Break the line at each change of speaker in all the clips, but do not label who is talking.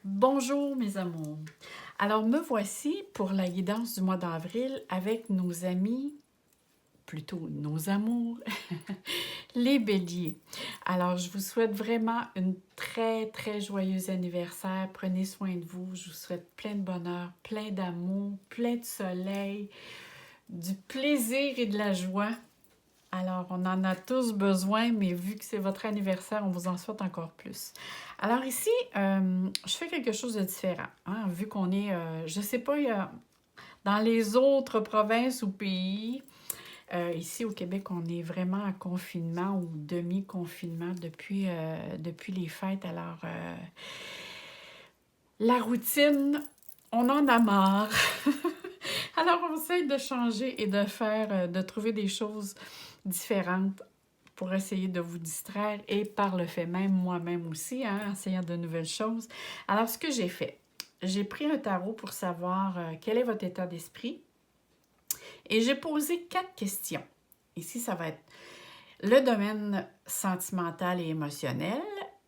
Bonjour mes amours. Alors me voici pour la guidance du mois d'avril avec nos amis, plutôt nos amours, les béliers. Alors je vous souhaite vraiment une très joyeux anniversaire. Prenez soin de vous. Je vous souhaite plein de bonheur, plein d'amour, plein de soleil, du plaisir et de la joie. Alors, on en a tous besoin, mais vu que c'est votre anniversaire, on vous en souhaite encore plus. Alors ici, je fais quelque chose de différent, hein, vu qu'on est, je ne sais pas, dans les autres provinces ou pays, ici au Québec, on est vraiment en confinement ou demi-confinement depuis les fêtes. Alors, la routine, on en a marre. Alors, on essaie de changer et de faire, de trouver des choses différentes pour essayer de vous distraire et par le fait même, moi-même aussi, hein, en essayant de nouvelles choses. Alors, ce que j'ai fait, j'ai pris un tarot pour savoir quel est votre état d'esprit et j'ai posé 4 questions. Ici, ça va être le domaine sentimental et émotionnel.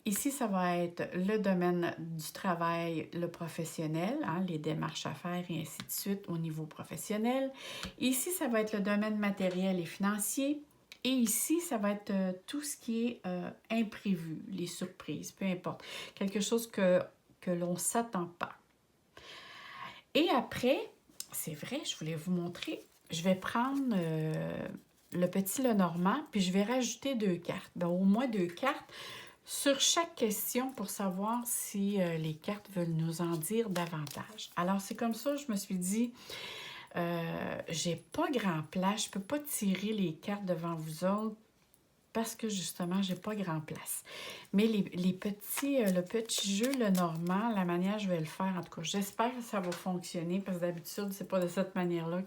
Ici, ça va être le domaine du travail, le professionnel, hein, les démarches à faire et ainsi de suite au niveau professionnel. Ici, ça va être le domaine matériel et financier. Et ici, ça va être tout ce qui est imprévu, les surprises, peu importe. Quelque chose que l'on ne s'attend pas. Et après, c'est vrai, je voulais vous montrer, je vais prendre le petit Lenormand, puis je vais rajouter 2 cartes. Ben, au moins 2 cartes sur chaque question pour savoir si les cartes veulent nous en dire davantage. Alors, c'est comme ça, je me suis dit, j'ai pas grand place, je peux pas tirer les cartes devant vous autres parce que justement, j'ai pas grand place. Mais les petits, le petit jeu, le normand, la manière je vais le faire, en tout cas, j'espère que ça va fonctionner parce que d'habitude, c'est pas de cette manière-là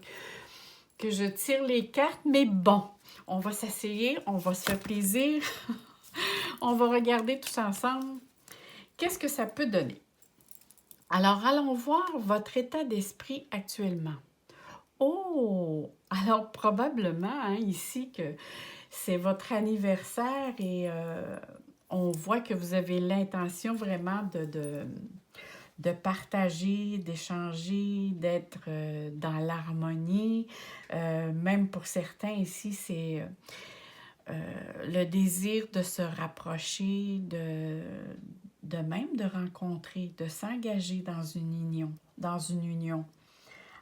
que je tire les cartes. Mais bon, on va s'essayer, on va se faire plaisir, on va regarder tous ensemble qu'est-ce que ça peut donner. Alors, allons voir votre état d'esprit actuellement. Oh! Alors, probablement, hein, ici, que c'est votre anniversaire et on voit que vous avez l'intention vraiment de partager, d'échanger, d'être dans l'harmonie. Même pour certains ici, c'est le désir de se rapprocher, de même de rencontrer, de s'engager dans une union, dans une union.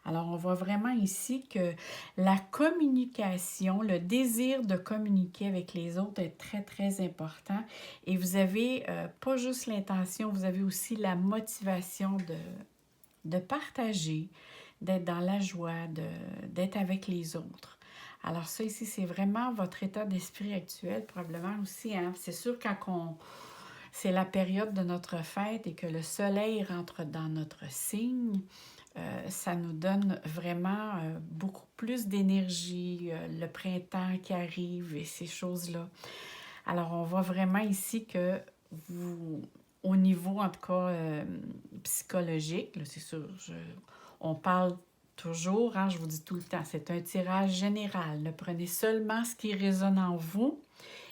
Alors, on voit vraiment ici que la communication, le désir de communiquer avec les autres est très important. Et vous avez pas juste l'intention, vous avez aussi la motivation de partager, d'être dans la joie, d'être avec les autres. Alors ça ici, c'est vraiment votre état d'esprit actuel, probablement aussi. Hein? C'est sûr, c'est la période de notre fête et que le soleil rentre dans notre signe, ça nous donne vraiment beaucoup plus d'énergie, le printemps qui arrive et ces choses-là. Alors, on voit vraiment ici que vous, au niveau en tout cas psychologique, là, c'est sûr, on parle toujours, hein, je vous dis tout le temps, c'est un tirage général. Ne prenez seulement ce qui résonne en vous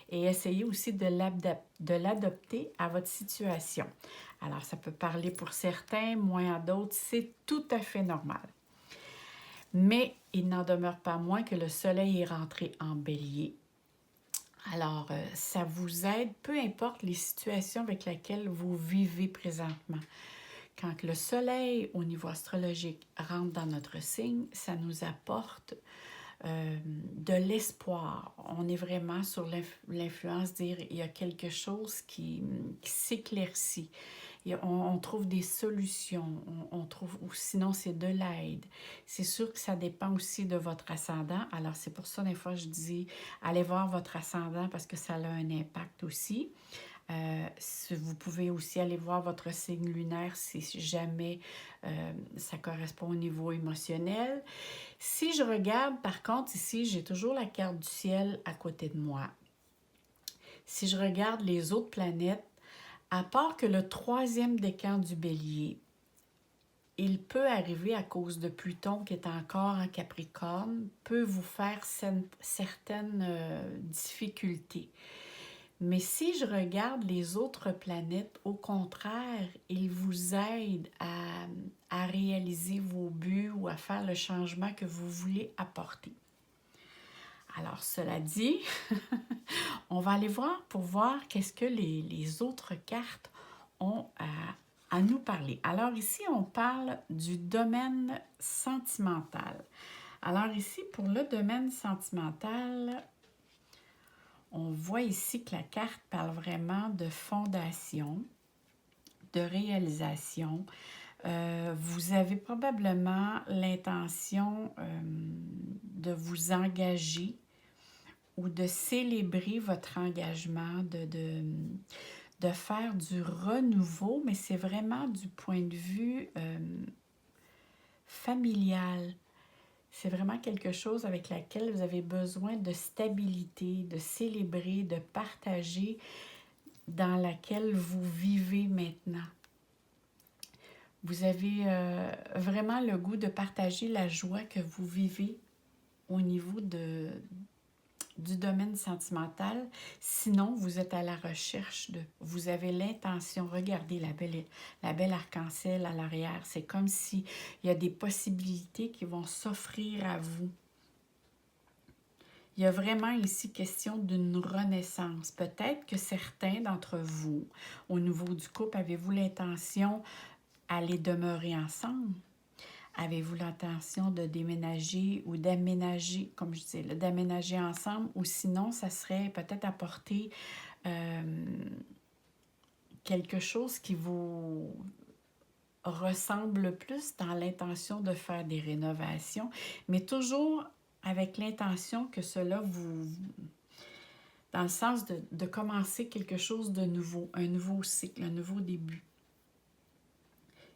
et essayez aussi de l'adopter à votre situation. Alors, ça peut parler pour certains, moins à d'autres, c'est tout à fait normal. Mais il n'en demeure pas moins que le soleil est rentré en bélier. Alors, ça vous aide, peu importe les situations avec lesquelles vous vivez présentement. Quand le soleil, au niveau astrologique, rentre dans notre signe, ça nous apporte de l'espoir. On est vraiment sur l'influence, dire il y a quelque chose qui s'éclaircit. On trouve des solutions, on trouve, ou sinon c'est de l'aide. C'est sûr que ça dépend aussi de votre ascendant. Alors c'est pour ça, des fois, je dis, allez voir votre ascendant parce que ça a un impact aussi. Vous pouvez aussi aller voir votre signe lunaire si jamais ça correspond au niveau émotionnel. Si je regarde, par contre, ici, j'ai toujours la carte du ciel à côté de moi. Si je regarde les autres planètes, à part que le 3e décan du bélier, il peut arriver à cause de Pluton qui est encore en Capricorne, peut vous faire certaines difficultés. Mais si je regarde les autres planètes, au contraire, ils vous aident à réaliser vos buts ou à faire le changement que vous voulez apporter. Alors, cela dit, on va aller voir pour voir qu'est-ce que les autres cartes ont à nous parler. Alors ici, on parle du domaine sentimental. Alors ici, pour le domaine sentimental, on voit ici que la carte parle vraiment de fondation, de réalisation. Vous avez probablement l'intention de vous engager ou de célébrer votre engagement, de faire du renouveau, mais c'est vraiment du point de vue familial. C'est vraiment quelque chose avec laquelle vous avez besoin de stabilité, de célébrer, de partager, dans laquelle vous vivez maintenant. Vous avez vraiment le goût de partager la joie que vous vivez au niveau du domaine sentimental. Sinon, vous êtes à la recherche de... Vous avez l'intention, regardez la belle arc-en-ciel à l'arrière. C'est comme s'il y a des possibilités qui vont s'offrir à vous. Il y a vraiment ici question d'une renaissance. Peut-être que certains d'entre vous, au niveau du couple, avez-vous l'intention d'aller demeurer ensemble? Avez-vous l'intention de déménager ou d'aménager, comme je disais, d'aménager ensemble? Ou sinon, ça serait peut-être apporter quelque chose qui vous ressemble plus dans l'intention de faire des rénovations, mais toujours avec l'intention que cela vous... dans le sens de commencer quelque chose de nouveau, un nouveau cycle, un nouveau début.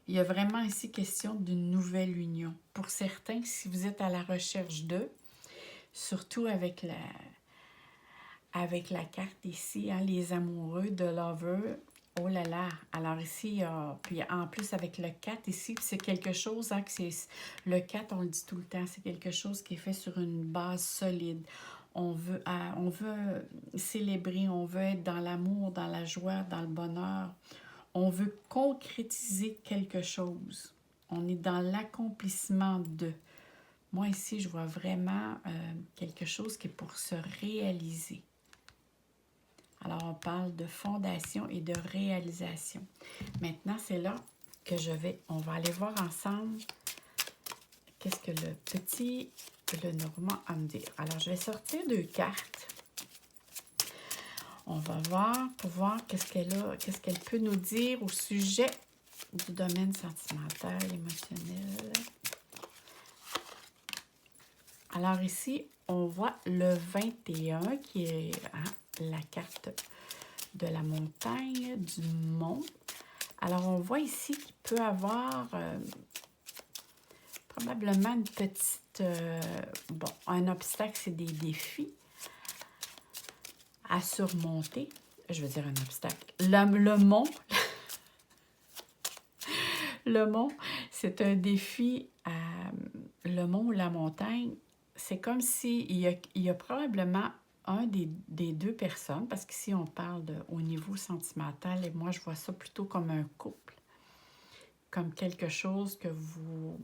Il y a vraiment ici question d'une nouvelle union. Pour certains, si vous êtes à la recherche d'eux, surtout avec la carte ici, hein, les amoureux de Lover, oh là là! Alors ici, puis en plus avec le 4 ici, c'est quelque chose, hein, que c'est le 4, on le dit tout le temps, c'est quelque chose qui est fait sur une base solide. On veut célébrer, on veut être dans l'amour, dans la joie, dans le bonheur. On veut concrétiser quelque chose. On est dans l'accomplissement de. Moi ici, je vois vraiment quelque chose qui est pour se réaliser. Alors, on parle de fondation et de réalisation. Maintenant, c'est là que on va aller voir ensemble qu'est-ce que le petit Lenormand a à me dire. Alors, je vais sortir 2 cartes. On va voir pour voir qu'est-ce qu'elle peut nous dire au sujet du domaine sentimental, émotionnel. Alors ici, on voit le 21 qui est la carte de la montagne, du mont. Alors, on voit ici qu'il peut avoir probablement une petite... un obstacle, c'est des défis à surmonter. Je veux dire un obstacle. Le mont, le mont, c'est un défi. Le mont ou la montagne, c'est comme s'il y a probablement un des 2 personnes, parce qu'ici on parle au niveau sentimental, et moi je vois ça plutôt comme un couple, comme quelque chose que vous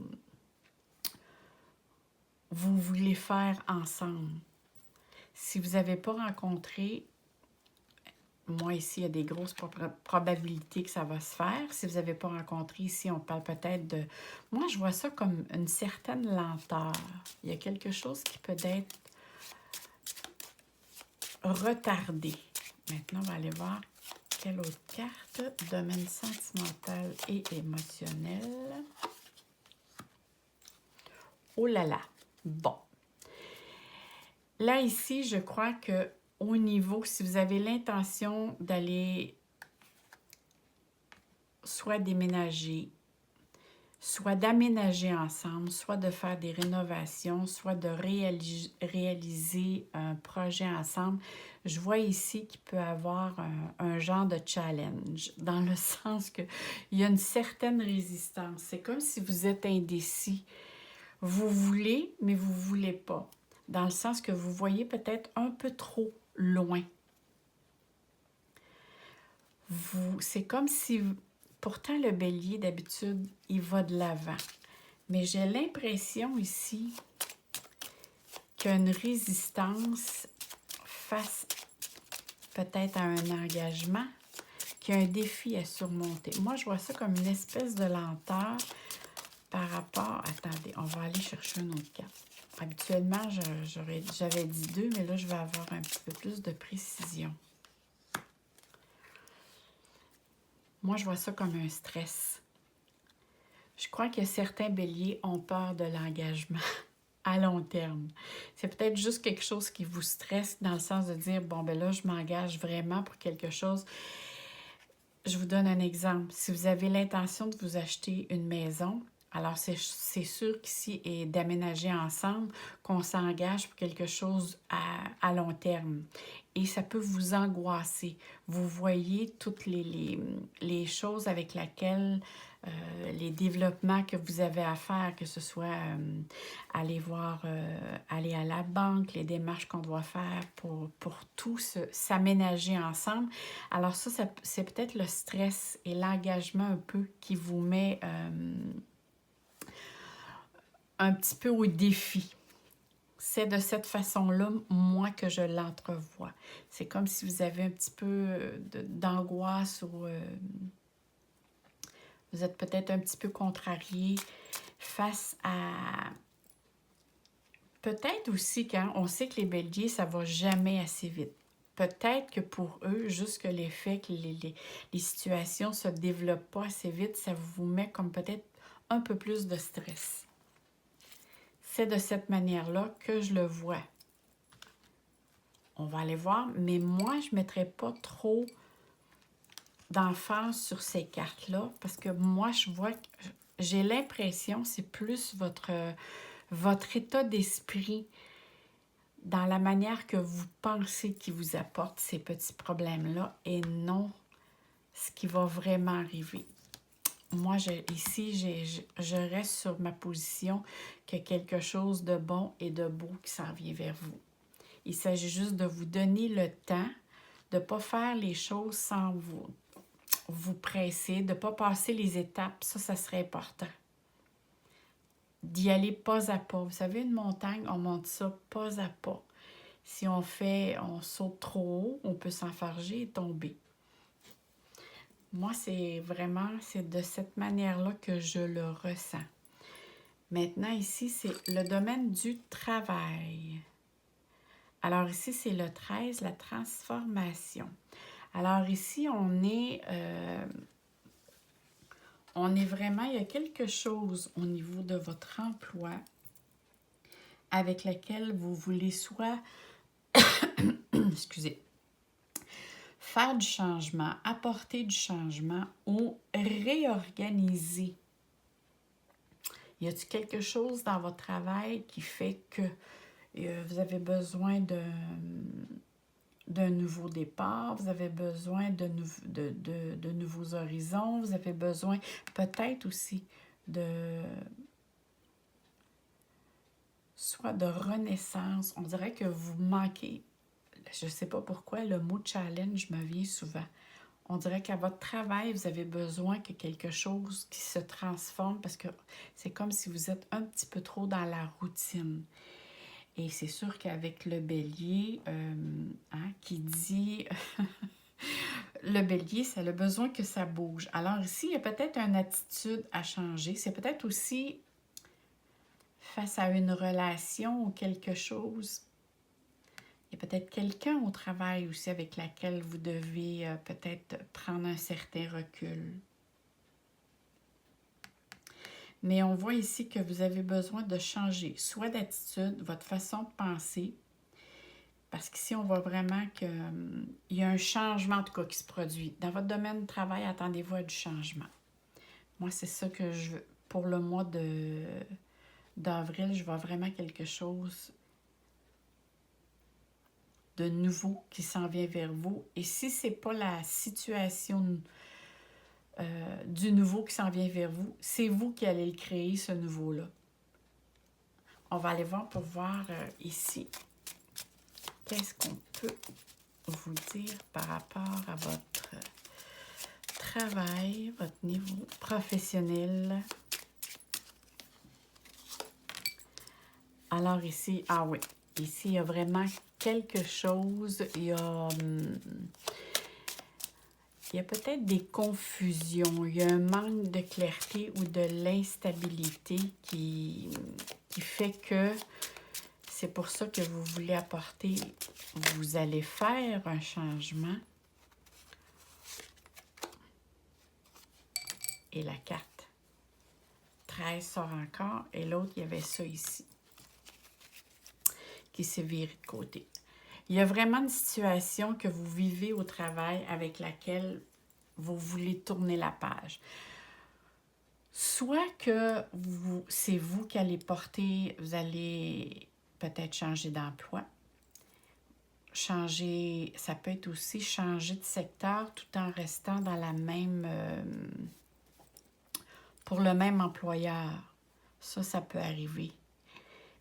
voulez faire ensemble. Si vous n'avez pas rencontré, moi ici il y a des grosses probabilités que ça va se faire. Si vous n'avez pas rencontré, ici on parle peut-être de... Moi je vois ça comme une certaine lenteur. Il y a quelque chose qui peut être retardé. Maintenant, on va aller voir quelle autre carte. Domaine sentimental et émotionnel. Oh là là! Bon. Là, ici, je crois que au niveau, si vous avez l'intention d'aller soit déménager, soit d'aménager ensemble, soit de faire des rénovations, soit de réaliser un projet ensemble, je vois ici qu'il peut y avoir un genre de challenge, dans le sens qu'il y a une certaine résistance. C'est comme si vous êtes indécis. Vous voulez, mais vous ne voulez pas. Dans le sens que vous voyez peut-être un peu trop loin. c'est comme si... Pourtant, le bélier, d'habitude, il va de l'avant. Mais j'ai l'impression ici qu'il y a une résistance face peut-être à un engagement, qu'il y a un défi à surmonter. Moi, je vois ça comme une espèce de lenteur par rapport... Attendez, on va aller chercher une autre carte. Habituellement, j'avais dit 2, mais là, je vais avoir un petit peu plus de précision. Moi, je vois ça comme un stress. Je crois que certains béliers ont peur de l'engagement à long terme. C'est peut-être juste quelque chose qui vous stresse dans le sens de dire, bon, ben là, je m'engage vraiment pour quelque chose. Je vous donne un exemple. Si vous avez l'intention de vous acheter une maison, alors c'est sûr qu'ici, et d'aménager ensemble, qu'on s'engage pour quelque chose à long terme. Et ça peut vous angoisser. Vous voyez toutes les choses avec lesquelles, les développements que vous avez à faire, que ce soit aller à la banque, les démarches qu'on doit faire pour tout s'aménager ensemble. Alors ça c'est peut-être le stress et l'engagement un peu qui vous met un petit peu au défi. C'est de cette façon-là, moi, que je l'entrevois. C'est comme si vous avez un petit peu d'angoisse ou vous êtes peut-être un petit peu contrarié face à... Peut-être aussi quand on sait que les béliers, ça va jamais assez vite. Peut-être que pour eux, juste que l'effet que les situations ne se développent pas assez vite, ça vous met comme peut-être un peu plus de stress. C'est de cette manière-là que je le vois. On va aller voir, mais moi, je ne mettrai pas trop d'emphase sur ces cartes-là parce que moi, je vois que j'ai l'impression, c'est plus votre état d'esprit dans la manière que vous pensez qui vous apporte ces petits problèmes-là et non ce qui va vraiment arriver. Moi, ici, je reste sur ma position que quelque chose de bon et de beau qui s'en vient vers vous. Il s'agit juste de vous donner le temps, de ne pas faire les choses sans vous presser, de ne pas passer les étapes. Ça serait important. D'y aller pas à pas. Vous savez, une montagne, on monte ça pas à pas. Si on saute trop haut, on peut s'enfarger et tomber. Moi, c'est de cette manière-là que je le ressens. Maintenant, ici, c'est le domaine du travail. Alors ici, c'est le 13, la transformation. Alors ici, on est vraiment, il y a quelque chose au niveau de votre emploi avec lequel vous voulez soit, excusez, faire du changement, apporter du changement ou réorganiser. Y a-t-il quelque chose dans votre travail qui fait que vous avez besoin d'un nouveau départ, vous avez besoin de nouveaux horizons, vous avez besoin peut-être aussi soit de renaissance. On dirait que vous manquez, je ne sais pas pourquoi, le mot challenge me vient souvent. On dirait qu'à votre travail, vous avez besoin que quelque chose qui se transforme parce que c'est comme si vous êtes un petit peu trop dans la routine. Et c'est sûr qu'avec le bélier, qui dit... le bélier, ça a le besoin que ça bouge. Alors ici, il y a peut-être une attitude à changer. C'est peut-être aussi face à une relation ou quelque chose. Il y a peut-être quelqu'un au travail aussi avec laquelle vous devez peut-être prendre un certain recul. Mais on voit ici que vous avez besoin de changer, soit d'attitude, votre façon de penser, parce qu'ici, on voit vraiment qu'il y a un changement, en tout cas, qui se produit. Dans votre domaine de travail, attendez-vous à du changement. Moi, c'est ça que je veux. Pour le mois d'avril, je vois vraiment quelque chose de nouveau qui s'en vient vers vous. Et si ce n'est pas la situation du nouveau qui s'en vient vers vous, c'est vous qui allez le créer, ce nouveau-là. On va aller voir pour voir ici. Qu'est-ce qu'on peut vous dire par rapport à votre travail, votre niveau professionnel. Alors ici, ah oui, ici, il y a vraiment quelque chose. Il y a peut-être des confusions, il y a un manque de clarté ou de l'instabilité qui fait que c'est pour ça que vous voulez apporter, vous allez faire un changement. Et la carte 13 sort encore, et l'autre, il y avait ça ici, qui s'est viré de côté. Il y a vraiment une situation que vous vivez au travail avec laquelle vous voulez tourner la page. Soit que c'est vous qui allez porter, vous allez peut-être changer d'emploi, changer, ça peut être aussi changer de secteur tout en restant dans la même, pour le même employeur. Ça peut arriver.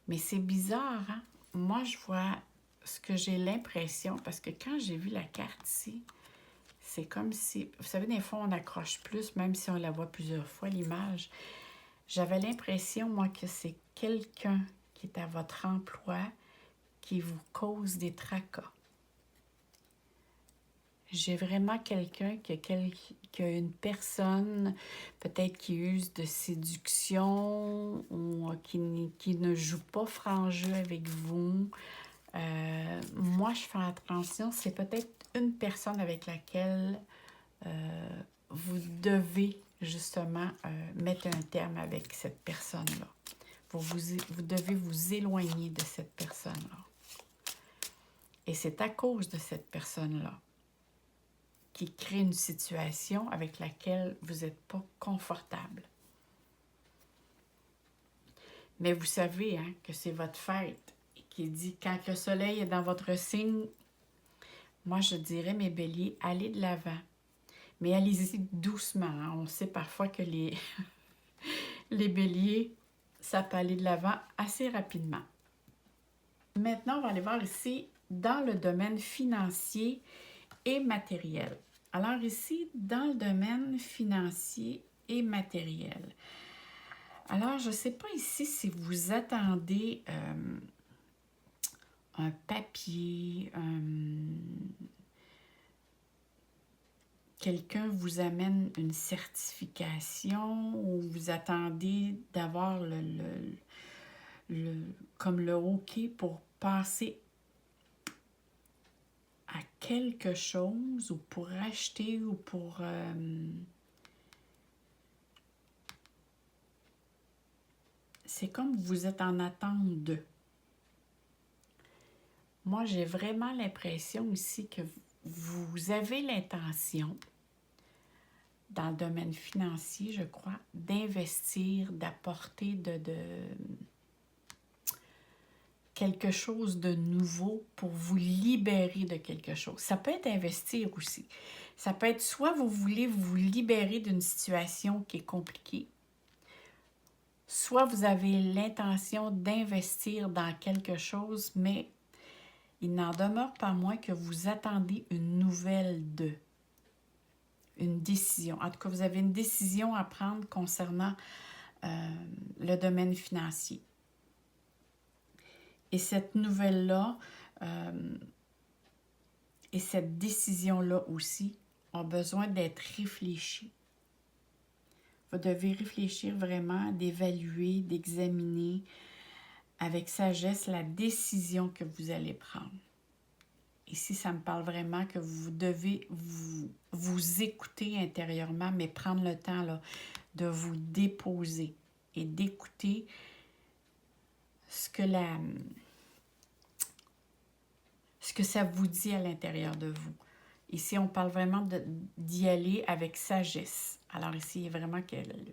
Mais c'est bizarre, hein? Moi, je vois ce que j'ai l'impression, parce que quand j'ai vu la carte ici, c'est comme si, vous savez, des fois, on accroche plus, même si on la voit plusieurs fois, l'image. J'avais l'impression, moi, que c'est quelqu'un qui est à votre emploi qui vous cause des tracas. J'ai vraiment quelqu'un qui a une personne, peut-être qui use de séduction ou qui ne joue pas franc jeu avec vous. Moi, je fais attention, c'est peut-être une personne avec laquelle vous devez justement mettre un terme avec cette personne-là. Vous devez vous éloigner de cette personne-là. Et c'est à cause de cette personne-là qui crée une situation avec laquelle vous n'êtes pas confortable. Mais vous savez hein, que c'est votre fête qui dit quand le soleil est dans votre signe, moi je dirais mes béliers, allez de l'avant. Mais allez-y doucement. Hein. On sait parfois que les béliers, ça peut aller de l'avant assez rapidement. Maintenant, on va aller voir ici dans le domaine financier et matériel. Alors ici, dans le domaine financier et matériel. Alors, je ne sais pas ici si vous attendez un papier, quelqu'un vous amène une certification ou vous attendez d'avoir comme le OK pour passer à quelque chose ou pour acheter ou pour... c'est comme vous êtes en attente de. Moi, j'ai vraiment l'impression ici que vous avez l'intention, dans le domaine financier, je crois, d'investir, d'apporter de quelque chose de nouveau pour vous libérer de quelque chose. Ça peut être investir aussi. Ça peut être soit vous voulez vous libérer d'une situation qui est compliquée, soit vous avez l'intention d'investir dans quelque chose, mais il n'en demeure pas moins que vous attendez une nouvelle une décision. En tout cas, vous avez une décision à prendre concernant le domaine financier. Et cette nouvelle-là et cette décision-là aussi ont besoin d'être réfléchies. Vous devez réfléchir vraiment, d'évaluer, d'examiner avec sagesse la décision que vous allez prendre. Ici, ça me parle vraiment que vous devez vous écouter intérieurement, mais prendre le temps là, de vous déposer et d'écouter ce que ça vous dit à l'intérieur de vous. Ici, on parle vraiment d'y aller avec sagesse. Alors ici, il est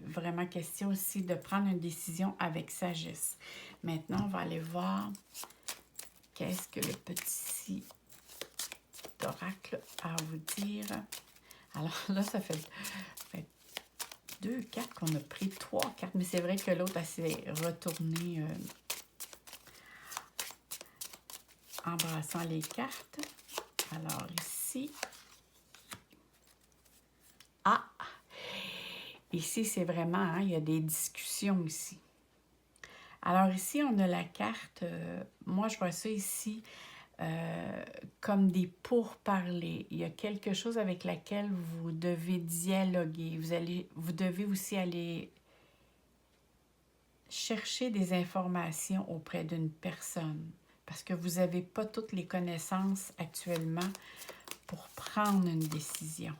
vraiment question aussi de prendre une décision avec sagesse. Maintenant, on va aller voir qu'est-ce que le petit oracle a à vous dire. Alors là, ça fait 2 cartes qu'on a pris, 3 cartes, mais c'est vrai que l'autre, elle s'est retournée embrassant les cartes. Alors ici, Ici, c'est vraiment, hein, il y a des discussions ici. Alors ici, on a la carte, moi je vois ça ici comme des pourparlers. Il y a quelque chose avec laquelle vous devez dialoguer. Vous devez aussi aller chercher des informations auprès d'une personne parce que vous n'avez pas toutes les connaissances actuellement pour prendre une décision.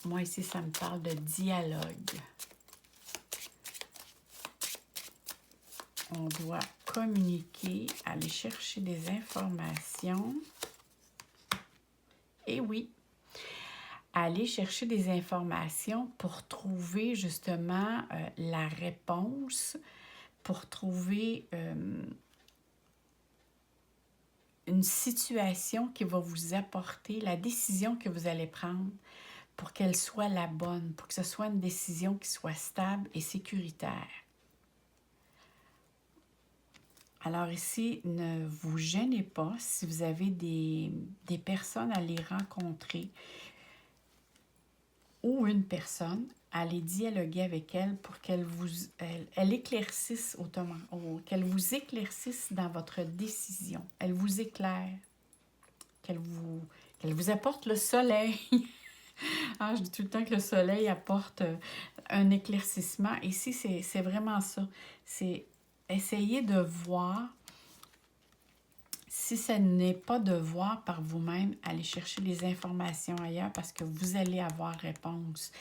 Moi, ici, ça me parle de dialogue. On doit communiquer, aller chercher des informations. Et oui, aller chercher des informations pour trouver justement la réponse, pour trouver une situation qui va vous apporter la décision que vous allez prendre pour qu'elle soit la bonne, pour que ce soit une décision qui soit stable et sécuritaire. Alors ici, ne vous gênez pas si vous avez des personnes à les rencontrer ou une personne, allez dialoguer avec elle pour qu'elle vous éclaircisse qu'elle vous éclaircisse dans votre décision. Elle vous éclaire, qu'elle vous apporte le soleil. Ah, je dis tout le temps que le soleil apporte un éclaircissement. Ici, c'est vraiment ça. C'est essayer de voir, si ce n'est pas de voir par vous-même, aller chercher des informations ailleurs parce que vous allez avoir réponse.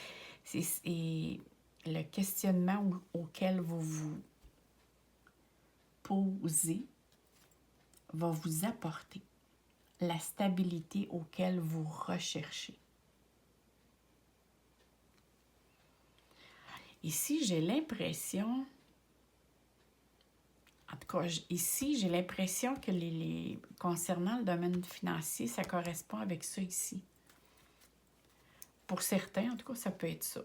Et le questionnement auquel vous vous posez va vous apporter la stabilité auquel vous recherchez. Ici, j'ai l'impression, en tout cas, ici, j'ai l'impression que concernant le domaine financier, ça correspond avec ça ici. Pour certains, en tout cas, ça peut être ça.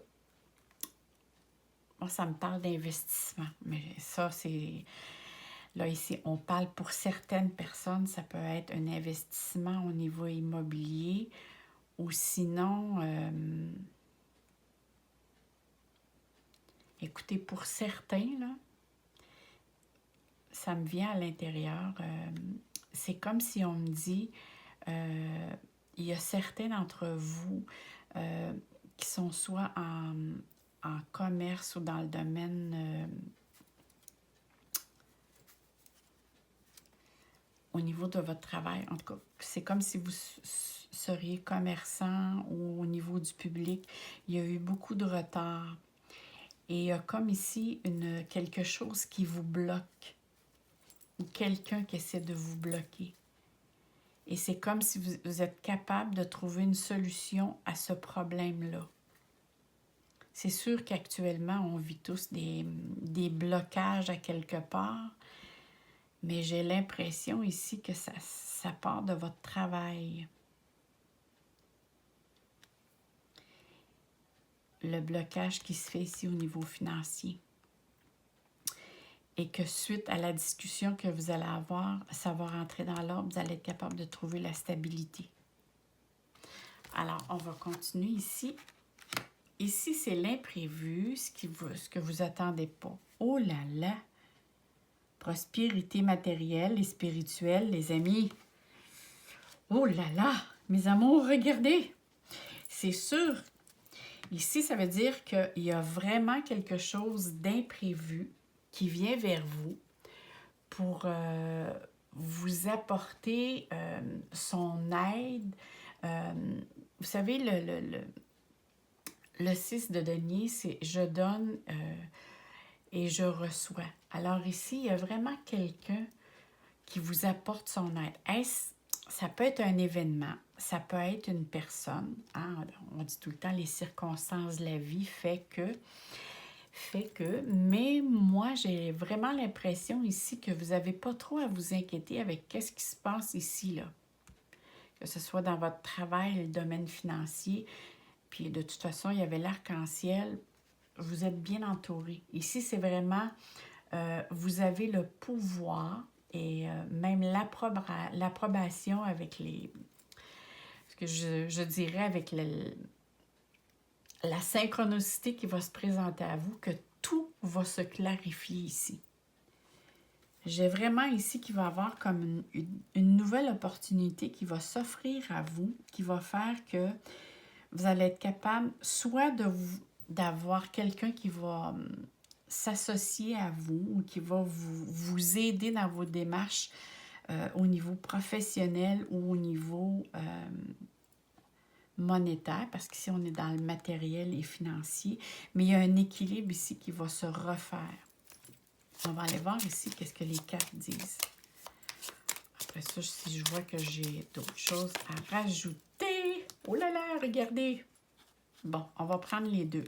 Moi, ça me parle d'investissement, mais ça, c'est... Là, ici, on parle pour certaines personnes, ça peut être un investissement au niveau immobilier ou sinon... écoutez, pour certains, là, ça me vient à l'intérieur. C'est comme si on me dit, il y a certains d'entre vous qui sont soit en commerce ou dans le domaine au niveau de votre travail. En tout cas, c'est comme si vous seriez commerçant ou au niveau du public. Il y a eu beaucoup de retard. Et il y a comme ici quelque chose qui vous bloque ou quelqu'un qui essaie de vous bloquer. Et c'est comme si vous êtes capable de trouver une solution à ce problème-là. C'est sûr qu'actuellement, on vit tous des blocages à quelque part, mais j'ai l'impression ici que ça part de votre travail. Le blocage qui se fait ici au niveau financier. Et que suite à la discussion que vous allez avoir, ça va rentrer dans l'ordre, vous allez être capable de trouver la stabilité. Alors, on va continuer ici. Ici, c'est l'imprévu, ce que vous attendez pas. Oh là là! Prospérité matérielle et spirituelle, les amis. Oh là là! Mes amours, regardez! C'est sûr. Ici, ça veut dire qu'il y a vraiment quelque chose d'imprévu qui vient vers vous pour vous apporter son aide. Vous savez, le 6 de denier, c'est « je donne et je reçois ». Alors ici, il y a vraiment quelqu'un qui vous apporte son aide. Ça peut être un événement, ça peut être une personne. Hein? On dit tout le temps, les circonstances de la vie fait que... Mais moi, j'ai vraiment l'impression ici que vous n'avez pas trop à vous inquiéter avec qu'est-ce qui se passe ici, là. Que ce soit dans votre travail, le domaine financier. Puis de toute façon, il y avait l'arc-en-ciel. Vous êtes bien entouré. Ici, c'est vraiment, vous avez le pouvoir et même l'approbation avec que je dirais avec la synchronicité qui va se présenter à vous, que tout va se clarifier ici. J'ai vraiment ici qu'il va y avoir comme une nouvelle opportunité qui va s'offrir à vous, qui va faire que vous allez être capable soit d'avoir quelqu'un qui va s'associer à vous ou qui va vous aider dans vos démarches au niveau professionnel ou au niveau monétaire, parce qu'ici on est dans le matériel et financier, mais il y a un équilibre ici qui va se refaire. On va aller voir ici qu'est-ce que les cartes disent. Après ça, si je vois que j'ai d'autres choses à rajouter. Oh là là, regardez! Bon, on va prendre les deux.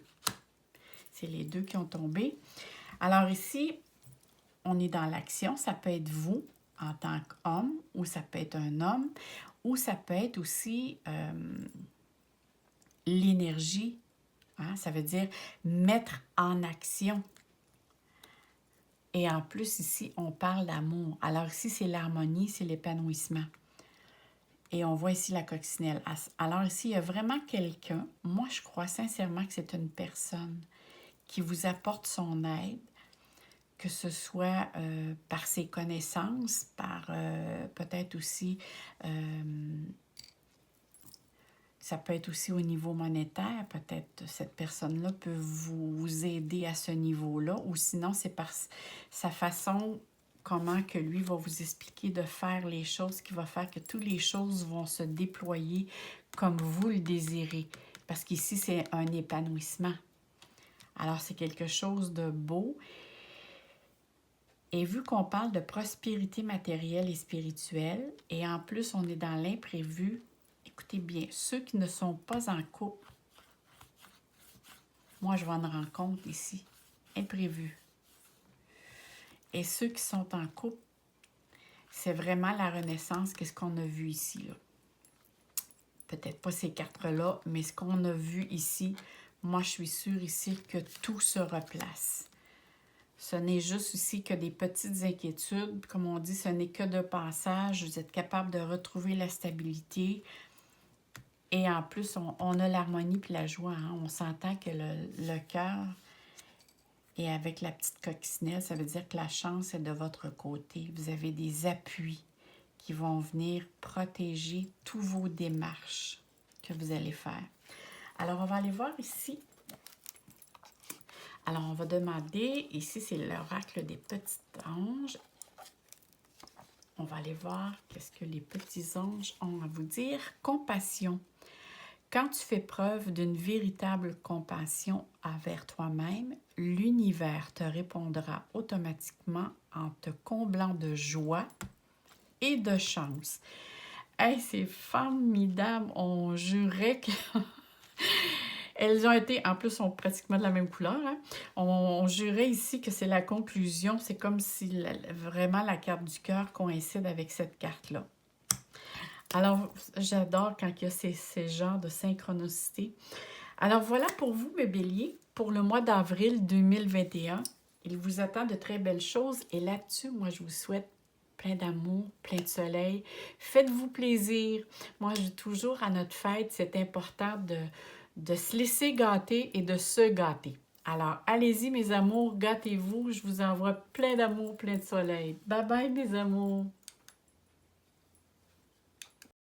C'est les deux qui ont tombé. Alors ici, on est dans l'action. Ça peut être vous en tant qu'homme, ou ça peut être un homme, ou ça peut être aussi l'énergie. Hein? Ça veut dire mettre en action. Et en plus, ici, on parle d'amour. Alors ici, c'est l'harmonie, c'est l'épanouissement. Et on voit ici la coccinelle. Alors ici, il y a vraiment quelqu'un, moi je crois sincèrement que c'est une personne qui vous apporte son aide, que ce soit par ses connaissances, par peut-être aussi, ça peut être aussi au niveau monétaire, peut-être cette personne-là peut vous aider à ce niveau-là, ou sinon c'est par sa façon, comment que lui va vous expliquer de faire les choses, qui va faire que toutes les choses vont se déployer comme vous le désirez, parce qu'ici c'est un épanouissement. Alors c'est quelque chose de beau. Et vu qu'on parle de prospérité matérielle et spirituelle, et en plus on est dans l'imprévu, écoutez bien, ceux qui ne sont pas en couple, moi je vais en rendre compte ici, imprévu. Et ceux qui sont en couple, c'est vraiment la renaissance, qu'est-ce qu'on a vu ici, là. Peut-être pas ces cartes-là, mais ce qu'on a vu ici, moi je suis sûre ici que tout se replace. Ce n'est juste ici que des petites inquiétudes. Comme on dit, ce n'est que de passage. Vous êtes capable de retrouver la stabilité. Et en plus, on a l'harmonie puis la joie. Hein? On s'entend que le cœur est avec la petite coccinelle. Ça veut dire que la chance est de votre côté. Vous avez des appuis qui vont venir protéger toutes vos démarches que vous allez faire. Alors, on va aller voir ici. Alors, on va demander, ici, c'est l'oracle des petits anges. On va aller voir qu'est-ce que les petits anges ont à vous dire. Compassion. Quand tu fais preuve d'une véritable compassion envers toi-même, l'univers te répondra automatiquement en te comblant de joie et de chance. Hey, c'est formidable! On jurait que... Elles ont été, en plus, sont pratiquement de la même couleur. Hein? On jurait ici que c'est la conclusion. C'est comme si vraiment la carte du cœur coïncide avec cette carte-là. Alors, j'adore quand il y a ces genres de synchronicité. Alors, voilà pour vous, mes béliers, pour le mois d'avril 2021. Il vous attend de très belles choses. Et là-dessus, moi, je vous souhaite plein d'amour, plein de soleil. Faites-vous plaisir. Moi, je dis toujours à notre fête, c'est important de se laisser gâter et de se gâter. Alors, allez-y, mes amours, gâtez-vous. Je vous envoie plein d'amour, plein de soleil. Bye bye, mes amours.